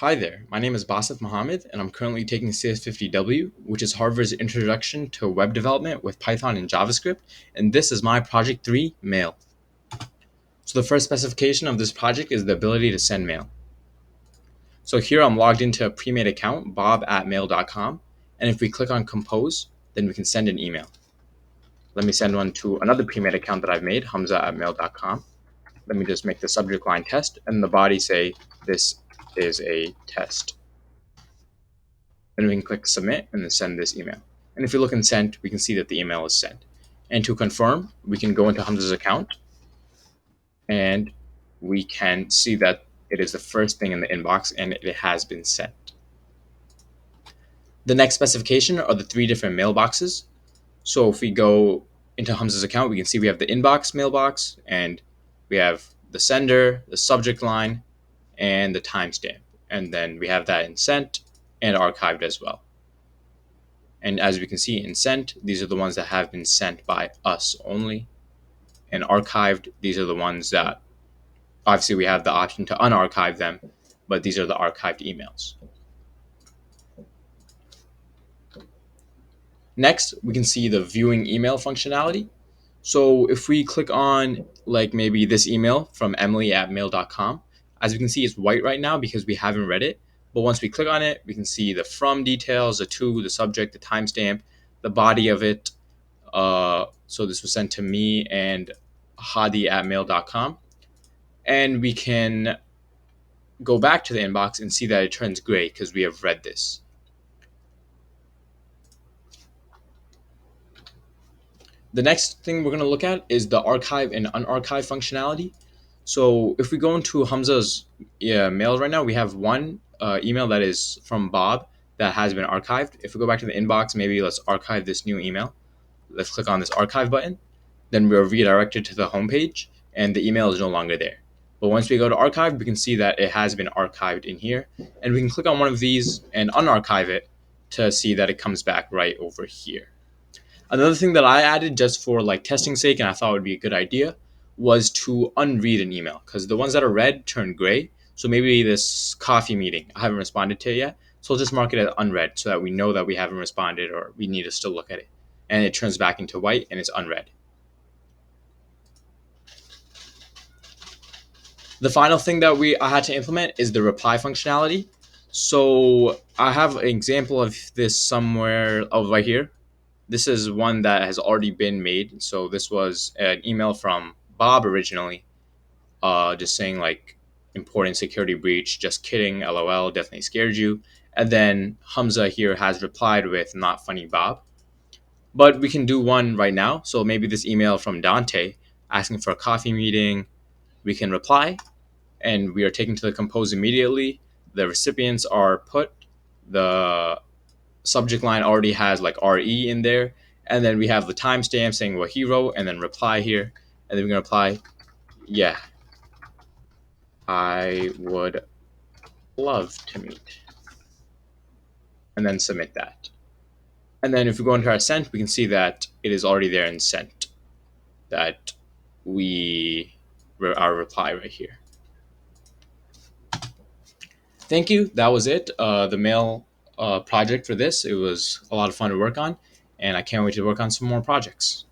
Hi there, my name is Basith Mohammed, and I'm currently taking CS50W, which is Harvard's Introduction to Web Development with Python and JavaScript, and this is my Project 3, Mail. So the first specification of this project is the ability to send mail. So here I'm logged into a pre-made account, bob@mail.com, and if we click on Compose, then we can send an email. Let me send one to another pre-made account that I've made, hamza@mail.com. Let me just make the subject line test, and the body say, this is a test. Then we can click submit and then send this email. And if you look in sent, we can see that the email is sent. And to confirm, we can go into Hamza's account and we can see that it is the first thing in the inbox and it has been sent. The next specification are the three different mailboxes. So if we go into Hamza's account, we can see we have the inbox mailbox and we have the sender, the subject line, and the timestamp. And then we have that in sent and archived as well. And as we can see in sent, these are the ones that have been sent by us only. And archived, these are the ones that obviously we have the option to unarchive them, but these are the archived emails. Next, we can see the viewing email functionality. So if we click on like maybe this email from emily@mail.com, as we can see, it's white right now because we haven't read it. But once we click on it, we can see the from details, the to, the subject, the timestamp, the body of it. So this was sent to me and hadi@mail.com. And we can go back to the inbox and see that it turns gray because we have read this. The next thing we're going to look at is the archive and unarchive functionality. So if we go into Hamza's mail right now, we have one email that is from Bob that has been archived. If we go back to the inbox, maybe let's archive this new email. Let's click on this archive button. Then we're redirected to the home page and the email is no longer there. But once we go to archive, we can see that it has been archived in here. And we can click on one of these and unarchive it to see that it comes back right over here. Another thing that I added just for like testing sake, and I thought would be a good idea, was to unread an email because the ones that are read turn gray. So maybe this coffee meeting, I haven't responded to it yet. So I'll just mark it as unread so that we know that we haven't responded or we need to still look at it. And it turns back into white and it's unread. The final thing that I had to implement is the reply functionality. So I have an example of this somewhere right here. This is one that has already been made. So this was an email from Bob originally, just saying like important security breach, just kidding, LOL, definitely scared you. And then Hamza here has replied with not funny Bob. But we can do one right now. So maybe this email from Dante asking for a coffee meeting, we can reply and we are taken to the compose immediately. The recipients are put, the subject line already has like RE in there. And then we have the timestamp saying what he wrote and then reply here. And then we're going to reply, yeah, I would love to meet. And then submit that. And then if we go into our sent, we can see that it is already there in sent. That our reply right here. Thank you. That was it. The mail project for this. It was a lot of fun to work on. And I can't wait to work on some more projects.